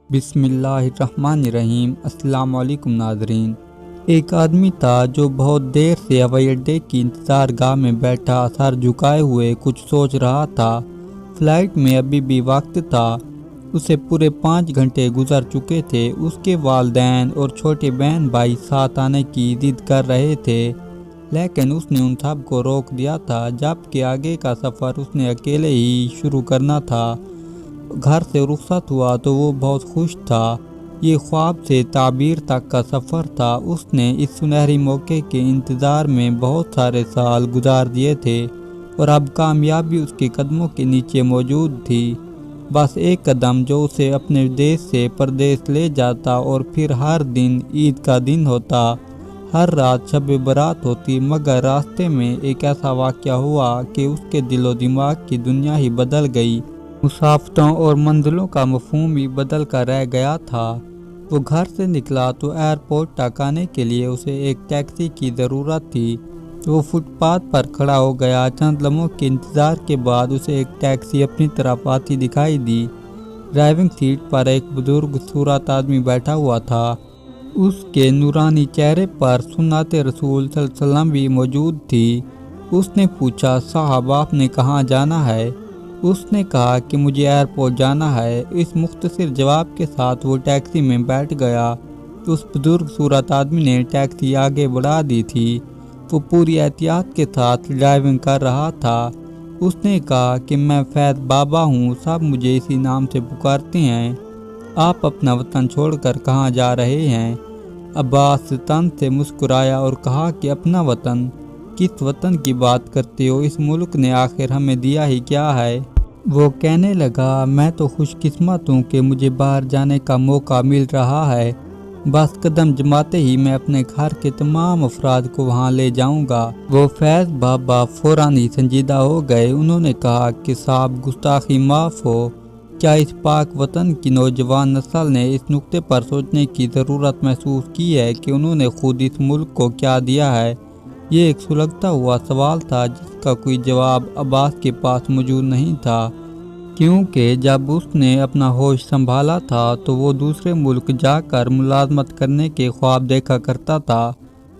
بسم اللہ الرحمن الرحیم۔ السلام علیکم ناظرین۔ ایک آدمی تھا جو بہت دیر سے ہوائی اڈے کی انتظار گاہ میں بیٹھا سر جھکائے ہوئے کچھ سوچ رہا تھا۔ فلائٹ میں ابھی بھی وقت تھا، اسے پورے 5 گھنٹے گزر چکے تھے۔ اس کے والدین اور چھوٹے بہن بھائی ساتھ آنے کی ضد کر رہے تھے، لیکن اس نے ان سب کو روک دیا تھا، جبکہ آگے کا سفر اس نے اکیلے ہی شروع کرنا تھا۔ گھر سے رخصت ہوا تو وہ بہت خوش تھا۔ یہ خواب سے تعبیر تک کا سفر تھا۔ اس نے اس سنہری موقع کے انتظار میں بہت سارے سال گزار دیے تھے اور اب کامیابی اس کے قدموں کے نیچے موجود تھی۔ بس ایک قدم جو اسے اپنے دیش سے پردیس لے جاتا، اور پھر ہر دن عید کا دن ہوتا، ہر رات شب برات ہوتی۔ مگر راستے میں ایک ایسا واقعہ ہوا کہ اس کے دل و دماغ کی دنیا ہی بدل گئی۔ مسافتوں اور منزلوں کا مفہوم ہی بدل کر رہ گیا تھا۔ وہ گھر سے نکلا تو ایئرپورٹ تک آنے کے لیے اسے ایک ٹیکسی کی ضرورت تھی۔ وہ فٹ پاتھ پر کھڑا ہو گیا۔ چند لمحوں کے انتظار کے بعد اسے ایک ٹیکسی اپنی طرف آتی دکھائی دی۔ ڈرائیونگ سیٹ پر ایک بزرگ صورت آدمی بیٹھا ہوا تھا۔ اس کے نورانی چہرے پر سنت رسول صلی اللہ علیہ وسلم بھی موجود تھی۔ اس نے پوچھا، صاحب آپ نے کہاں جانا ہے؟ اس نے کہا کہ مجھے ایئرپورٹ جانا ہے۔ اس مختصر جواب کے ساتھ وہ ٹیکسی میں بیٹھ گیا۔ اس بزرگ صورت آدمی نے ٹیکسی آگے بڑھا دی تھی۔ وہ پوری احتیاط کے ساتھ ڈرائیونگ کر رہا تھا۔ اس نے کہا کہ میں فیض بابا ہوں، سب مجھے اسی نام سے پکارتے ہیں۔ آپ اپنا وطن چھوڑ کر کہاں جا رہے ہیں؟ عباس طنز سے مسکرایا اور کہا کہ اپنا وطن؟ کس وطن کی بات کرتے ہو؟ اس ملک نے آخر ہمیں دیا ہی کیا ہے؟ وہ کہنے لگا، میں تو خوش قسمت ہوں کہ مجھے باہر جانے کا موقع مل رہا ہے۔ بس قدم جماتے ہی میں اپنے گھر کے تمام افراد کو وہاں لے جاؤں گا۔ وہ فیض بابا فوراً ہی سنجیدہ ہو گئے۔ انہوں نے کہا کہ صاحب گستاخی معاف ہو، کیا اس پاک وطن کی نوجوان نسل نے اس نقطے پر سوچنے کی ضرورت محسوس کی ہے کہ انہوں نے خود اس ملک کو کیا دیا ہے؟ یہ ایک سلگتا ہوا سوال تھا جس کا کوئی جواب عباس کے پاس موجود نہیں تھا، کیونکہ جب اس نے اپنا ہوش سنبھالا تھا تو وہ دوسرے ملک جا کر ملازمت کرنے کے خواب دیکھا کرتا تھا۔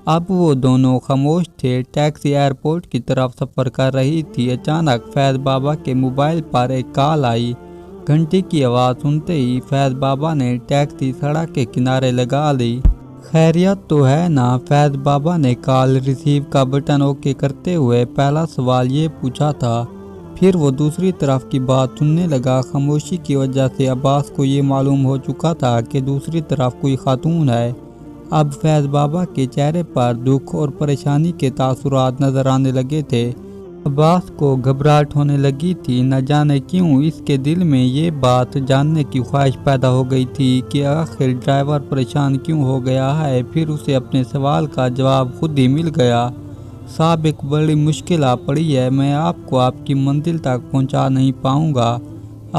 اب وہ دونوں خاموش تھے۔ ٹیکسی ایئرپورٹ کی طرف سفر کر رہی تھی۔ اچانک فیض بابا کے موبائل پر ایک کال آئی۔ گھنٹی کی آواز سنتے ہی فیض بابا نے ٹیکسی سڑک کے کنارے لگا لی۔ خیریت تو ہے نا؟ فیض بابا نے کال ریسیو کا بٹن اوکے کرتے ہوئے پہلا سوال یہ پوچھا تھا۔ پھر وہ دوسری طرف کی بات سننے لگا۔ خاموشی کی وجہ سے عباس کو یہ معلوم ہو چکا تھا کہ دوسری طرف کوئی خاتون ہے۔ اب فیض بابا کے چہرے پر دکھ اور پریشانی کے تاثرات نظر آنے لگے تھے۔ عباس کو گھبراہٹ ہونے لگی تھی۔ نہ جانے کیوں اس کے دل میں یہ بات جاننے کی خواہش پیدا ہو گئی تھی کہ آخر ڈرائیور پریشان کیوں ہو گیا ہے۔ پھر اسے اپنے سوال کا جواب خود ہی مل گیا۔ صاحب ایک بڑی مشکل آ پڑی ہے، میں آپ کو آپ کی منزل تک پہنچا نہیں پاؤں گا۔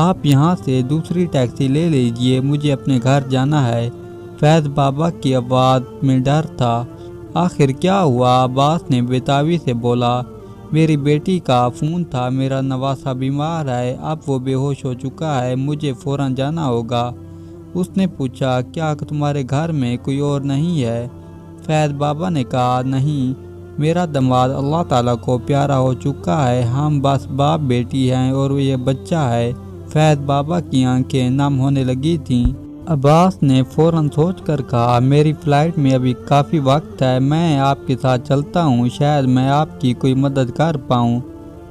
آپ یہاں سے دوسری ٹیکسی لے لیجئے، مجھے اپنے گھر جانا ہے۔ فیض بابا کی آواز میں ڈر تھا۔ آخر کیا ہوا؟ عباس نے بےتابی سے بولا، میری بیٹی کا فون تھا، میرا نواسا بیمار ہے، اب وہ بے ہوش ہو چکا ہے، مجھے فوراً جانا ہوگا۔ اس نے پوچھا، کیا تمہارے گھر میں کوئی اور نہیں ہے؟ فیض بابا نے کہا، نہیں، میرا داماد اللہ تعالیٰ کو پیارا ہو چکا ہے، ہم بس باپ بیٹی ہیں اور یہ بچہ ہے۔ فیض بابا کی آنکھیں نم ہونے لگی تھیں۔ عباس نے فوراً سوچ کر کہا، میری فلائٹ میں ابھی کافی وقت ہے، میں آپ کے ساتھ چلتا ہوں، شاید میں آپ کی کوئی مدد کر پاؤں۔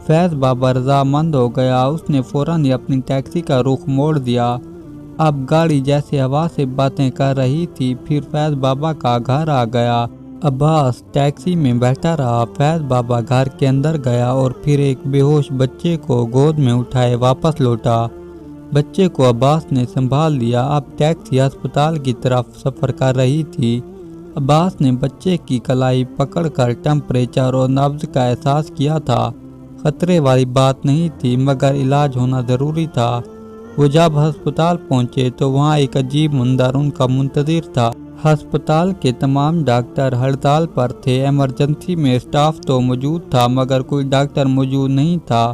فیض بابا رضامند ہو گیا۔ اس نے فوراً ہی اپنی ٹیکسی کا رخ موڑ دیا۔ اب گاڑی جیسے ہوا سے باتیں کر رہی تھی۔ پھر فیض بابا کا گھر آ گیا۔ عباس ٹیکسی میں بیٹھا رہا۔ فیض بابا گھر کے اندر گیا اور پھر ایک بے ہوش بچے کو گود میں اٹھائے واپس لوٹا۔ بچے کو عباس نے سنبھال لیا۔ اب ٹیکسی ہسپتال کی طرف سفر کر رہی تھی۔ عباس نے بچے کی کلائی پکڑ کر ٹمپریچر اور نبض کا احساس کیا تھا۔ خطرے والی بات نہیں تھی، مگر علاج ہونا ضروری تھا۔ وہ جب ہسپتال پہنچے تو وہاں ایک عجیب منظر ان کا منتظر تھا۔ ہسپتال کے تمام ڈاکٹر ہڑتال پر تھے۔ ایمرجنسی میں اسٹاف تو موجود تھا، مگر کوئی ڈاکٹر موجود نہیں تھا۔